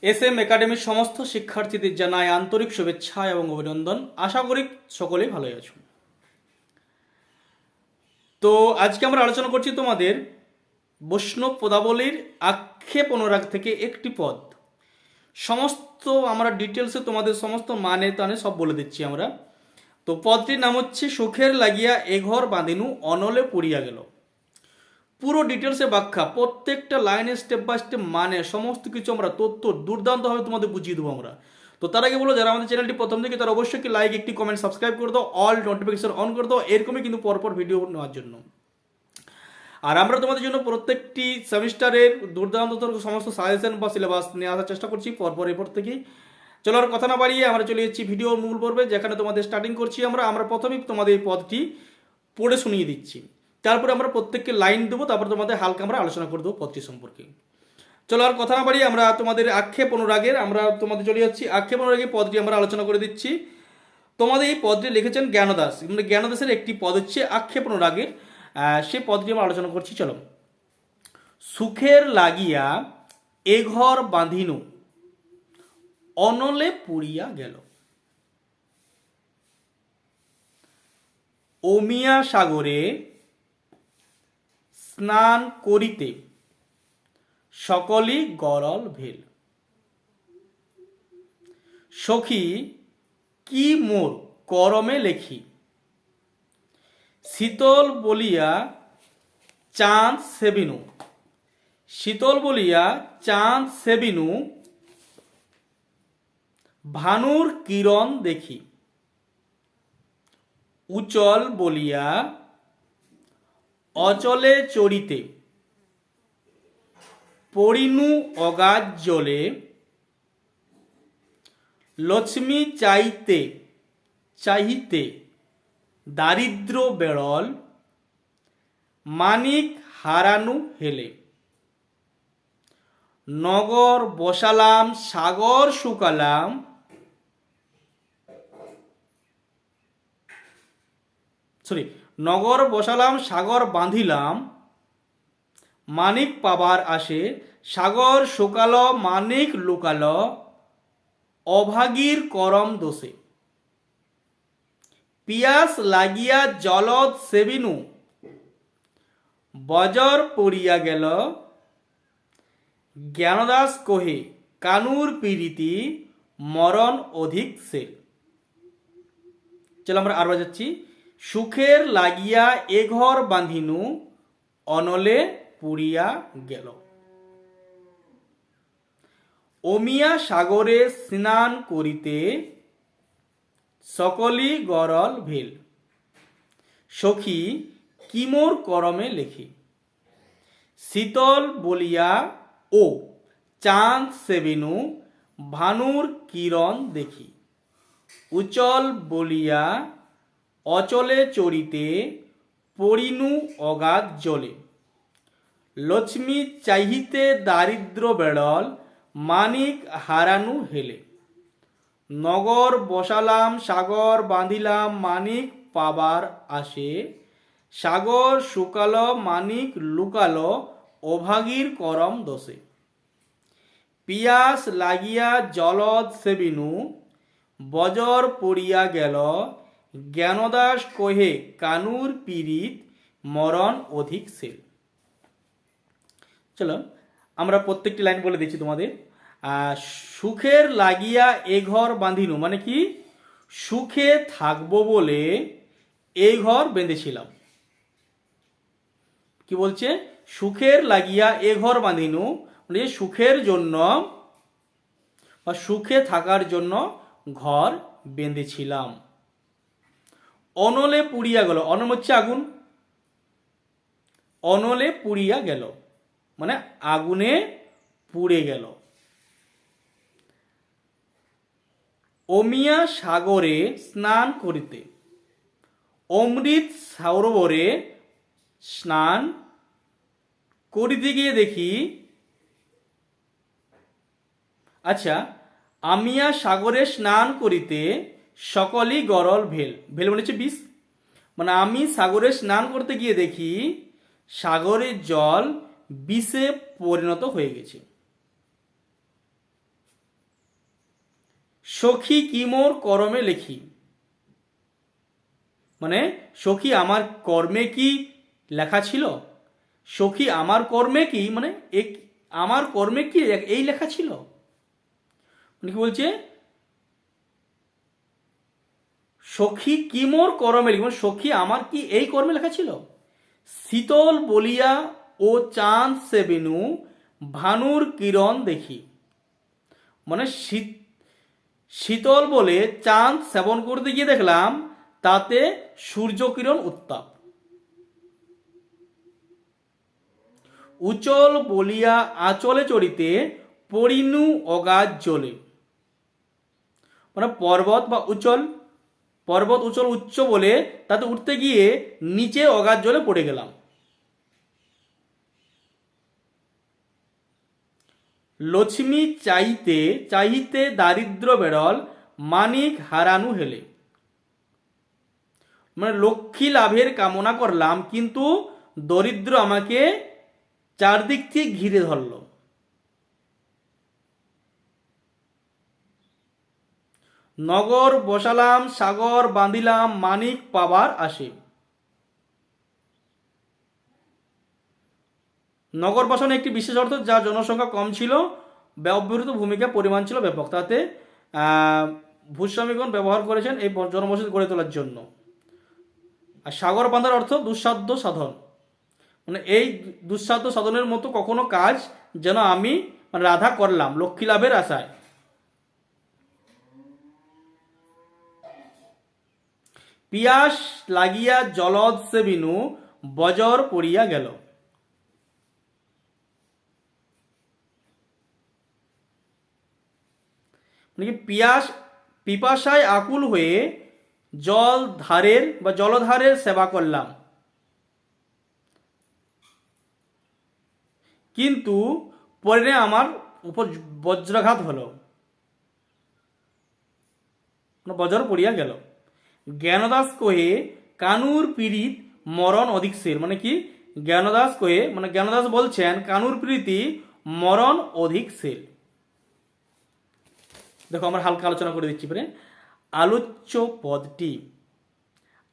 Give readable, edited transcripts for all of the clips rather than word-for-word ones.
SM একাডেমির সমস্ত শিক্ষার্থীদের জানাই আন্তরিক শুভেচ্ছা এবং অভিনন্দন। আশা করি সকলেই ভালোই আছো। তো আজকে আমরা আলোচনা করছি তোমাদের বৈষ্ণব পদাবলীর আক্ষেপ অনুরাগ থেকে একটি পদ। সমস্ত আমরা ডিটেলসে তোমাদের সমস্ত মানে টানে সব বলে দিচ্ছি আমরা। তো পদটির নাম হচ্ছে সুখের লাগিয়া এ ঘর বাঁধিনু অনলে পুড়িয়া গেল। পুরো ডিটেলসে ব্যাখ্যা, প্রত্যেকটা লাইনে স্টেপ বাই স্টেপ মানে সমস্ত কিছু আমরা তথ্য দুর্দান্তভাবে তোমাদের বুঝিয়ে দেবো আমরা। তো তার আগে বলো, যারা আমাদের চ্যানেলটি প্রথম থেকে তারা অবশ্যই একটি লাইক, একটি কমেন্ট, সাবস্ক্রাইব করে দাও, অল নোটিফিকেশন অন করে দাও, এরকমই কিন্তু পরপর ভিডিও নেওয়ার জন্য। আর আমরা তোমাদের জন্য প্রত্যেকটি সেমিস্টারের দুর্দান্ত সমস্ত সাজেশন বা সিলেবাস নিয়ে আসার চেষ্টা করছি পরপর এরপর থেকেই। চলো আর কথা না বাড়িয়ে আমরা চলে যাচ্ছি ভিডিওর মূল পর্বে, যেখানে তোমাদের স্টার্টিং করছি আমরা প্রথমেই তোমাদের এই পদটি পড়ে শুনিয়ে দিচ্ছি, তারপরে আমরা প্রত্যেককে লাইন দেবো, তারপর তোমাদের হালকা আমরা আলোচনা করে দেবো পদটি সম্পর্কে। চলো আর কথা না বাড়িয়ে আমরা তোমাদের আক্ষেপ অনুরাগের আমরা তোমাদের চলে যাচ্ছি। আক্ষেপ অনুরাগের পদটি আমরা আলোচনা করে দিচ্ছি। তোমাদের এই পদটি লিখেছেন জ্ঞানদাস, মানে জ্ঞানদাসের একটি পদ হচ্ছে আক্ষেপ অনুরাগের, সেই পদটি আমরা আলোচনা করছি। চলো। সুখের লাগিয়া এ ঘর বাঁধিনু অনলে পুড়িয়া গেল। অমিয়া সাগরে স্নান করিতে সকলই গরল ভেল। সখী কি মোর করমে লেখি, শীতল বলিয়া চাঁদ সেবিনু। শীতল বলিয়া চাঁদ সেবিনু, ভানুর কিরণ দেখি। উচল বলিয়া অচলে চড়িতে পড়িনু অগাধ জলে। লক্ষ্মী চাহিতে দারিদ্র বেড়ল, মানিক হারানু হেলে। নগর বসালাম সাগর শুকালাম, নগর বসালাম সাগর বাঁধিলাম, মানিক পাবার আসে। সাগর শুকাল মানিক লুকাল, অভাগীর করম দোষে। পিয়াস লাগিয়া জলদ সেবিনু, বজর পড়িয়া গেল। জ্ঞানদাস কহে কানুর পীড়িতি, মরণ অধিক সে। চলো আমরা আরো যাচ্ছি। সুখের লাগিয়া এ ঘর বাঁধিনু অনলে পুড়িয়া গেল। অমিয়া সাগরে স্নান করিতে সকলই গরল ভেল। সখী কি মোর করমে লেখি, শীতল বলিয়া ও চাঁদ সেবিনু, ভানুর কিরণ দেখি। উচল বলিয়া অচলে চড়িতে পড়িনু অগাধ জলে। লক্ষ্মী চাহিতে দারিদ্র বেড়ল, মানিক হারানু হেলে। নগর বসালাম সাগর বাঁধিলাম, মানিক পাবার আসে। সাগর শুকাল মানিক লুকাল, অভাগীর করম দোষে। পিয়াস লাগিয়া জলদ সেবিনু, বজর পড়িয়া গেল। জ্ঞানদাস কহে কানুর পীড়িত, মরণ অধিক সে। চলো আমরা প্রত্যেকটি লাইন বলে দিচ্ছি তোমাদের। সুখের লাগিয়া এ ঘর বাঁধিনু মানে কি, সুখে থাকবো বলে এই ঘর বেঁধেছিলাম। কি বলছে, সুখের লাগিয়া এ ঘর বাঁধিনু মানে সুখের জন্য বা সুখে থাকার জন্য ঘর বেঁধেছিলাম। অনলে পুড়িয়া গেল, অনল হচ্ছে আগুন, অনলে পুড়িয়া গেল মানে আগুনে পুড়ে গেল। অমিয়া সাগরে স্নান করিতে, অমৃত সরোবরে স্নান করিতে গিয়ে দেখি। আচ্ছা, আমিয়া সাগরে স্নান করিতে সকলই গরল ভেল। ভেল মানে হচ্ছে বিষ, মানে আমি সাগরে স্নান করতে গিয়ে দেখি সাগরের জল বিষে পরিণত হয়ে গেছে। সখী কি মোর কর্মে লেখি, মানে সখী আমার কর্মে কি লেখা ছিল, সখী আমার কর্মে কি মানে আমার কর্মে কি এই লেখা ছিল, মানে কি বলছে সখী কি মোর কর্মে লিখি, মানে সখী আমার কি এই কর্মে লেখা ছিল। শীতল বলিয়া ও চাঁদ সে বিনু ভানুর কিরণ দেখি, মানে শীতল বলে চাঁদ সেবন করতে গিয়ে দেখলাম তাতে সূর্যকিরণ উত্তাপ। উচল বলিয়া আঁচলে চড়িতে পরিনু অগাধ জলে, মানে পর্বত বা উচল, পর্বত উচল উচ্চ বলে তাতে উঠতে গিয়ে নিচে অগাধ জলে পড়ে গেলাম। লক্ষ্মী চাইতে চাইতে দারিদ্র বেড়ল মানিক হারানু হেলে, মানে লক্ষ্মী লাভের কামনা করলাম কিন্তু দরিদ্র আমাকে চারদিক থেকে ঘিরে ধরল। নগর বসালাম সাগর বাঁধিলাম মানিক পাবার আসে, নগর বসানো একটি বিশেষ অর্থ যার জনসংখ্যা কম ছিল, ব্যবহৃত ভূমিকা পরিমাণ ছিল ব্যাপক, তাতে ভূস্বামীগণ ব্যবহার করেছেন এই জনবসতি গড়ে তোলার জন্য। আর সাগর বাঁধার অর্থ দুঃসাধ্য সাধন, মানে এই দুঃসাধ্য সাধনের মতো কখনো কাজ যেন আমি মানে রাধা করলাম লক্ষ্মী লাভের আশায়। পিয়াস লাগিয়া জলদ সে বিনু বজর পড়িয়া গেল, মানে কি পিপাসায় আকুল হয়ে জলধারের সেবা করলাম, কিন্তু পরে আমার উপর বজ্রাঘাত হলো, বজ্র পড়িয়া গেল। জ্ঞানদাস কহে কানুর পীড়িত মরণ অধিক শের, মানে কি জ্ঞানদাস কহে মানে জ্ঞানদাস বলছেন কানুর প্রীতি মরণ অধিক শের। দেখো আমরা হালকা আলোচনা করে দিচ্ছি পরে। আলোচ্য পদটি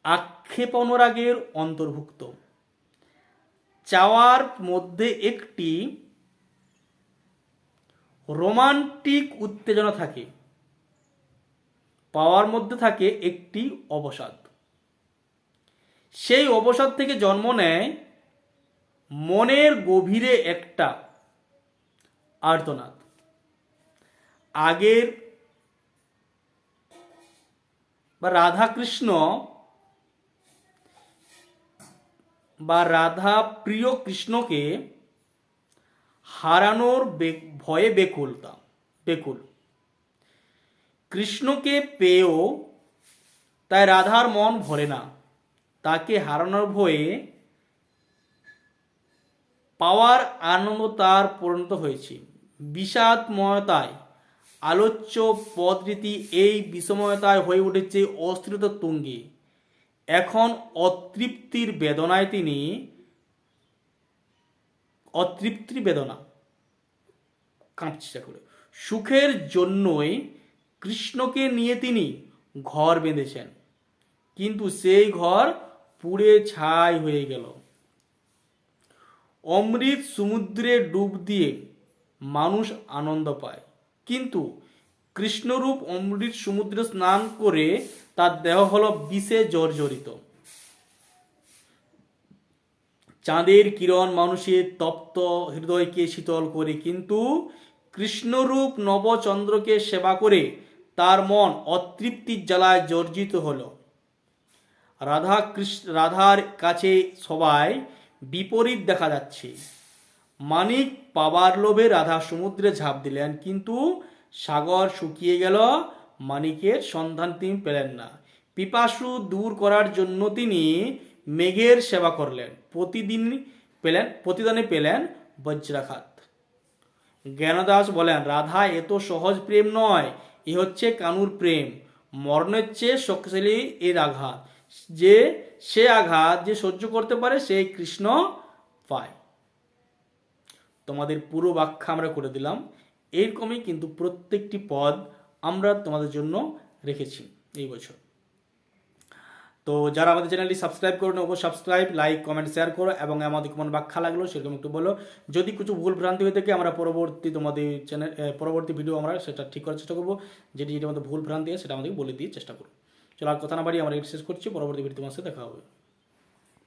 আক্ষেপ অনুরাগের অন্তর্ভুক্ত। চাওয়ার মধ্যে একটি রোমান্টিক উত্তেজনা থাকে, পাওয়ার মধ্যে থাকে একটি অবসাদ, সেই অবসাদ থেকে জন্ম নেয় মনের গভীরে একটা আর্তনাদ। আগের বা রাধাকৃষ্ণ বা রাধা প্রিয় কৃষ্ণকে হারানোর ভয়ে বেকুল। কৃষ্ণকে পেয়েও তাই রাধার মন ভরে না, তাকে হারানোর ভয়ে পাওয়ার আনন্দ তার পরিণত হয়েছে বিষাদময়তায়। আলোচ্য পদরীতি এই বিষময়তায় হয়ে উঠেছে অস্থিরতার তুঙ্গে। এখন অতৃপ্তির বেদনা কাঁপছে করে। সুখের জন্যই কৃষ্ণকে নিয়ে তিনি ঘর বেঁধেছেন, কিন্তু সেই ঘর পুড়ে ছাই হয়ে গেল। অমৃত সমুদ্রে ডুব দিয়ে মানুষ আনন্দ পায়, কিন্তু কৃষ্ণরূপ অমৃত সমুদ্রে স্নান করে তার দেহ হলো বিষে জর্জরিত। চাঁদের কিরণ মানুষের তপ্ত হৃদয়কে শীতল করে, কিন্তু কৃষ্ণরূপ নবচন্দ্রকে সেবা করে তার মন অতৃপ্তির জ্বালায় জর্জিত হল। রাধার কাছে সবাই বিপরীত দেখা যাচ্ছে। মানিক পাবার লোভে রাধা সমুদ্রে ঝাঁপ দিলেন, কিন্তু সাগর শুকিয়ে গেল, মানিকের সন্ধান তিনি পেলেন না। পিপাসু দূর করার জন্য তিনি মেঘের সেবা করলেন, প্রতিদানে পেলেন বজ্রাঘাত। জ্ঞানদাস বলেন রাধা এত সহজ প্রেম নয়, এ হচ্ছে কানুর প্রেম। মরণের চেয়ে শক্তিশালী এর আঘাত, সে আঘাত যে সহ্য করতে পারে সেই কৃষ্ণ পায়। তোমাদের পুরো ব্যাখ্যা আমরা করে দিলাম। এরকমই কিন্তু প্রত্যেকটি পদ আমরা তোমাদের জন্য রেখেছি এই বছর। তো যারা আমাদের চ্যানেলটি সাবস্ক্রাইব করো অবশ্যই সাবস্ক্রাইব, লাইক, কমেন্ট, শেয়ার করো এবং আমাদের কেমন ব্যাখ্যা লাগলো সেরকম একটু বলো। যদি কিছু ভুল ভ্রান্তি হয়ে থাকে আমরা পরবর্তী ভিডিও আমরা সেটা ঠিক করার চেষ্টা করবো। যেটা আমাদের ভুল ভ্রান্তি হয় সেটা আমাদেরকে বলে দিয়ে চেষ্টা করবো। চলো আর কথা না বাড়িয়ে আমরা শেষ করছি, পরবর্তী ভিডিও তোমার সাথে দেখা হবে।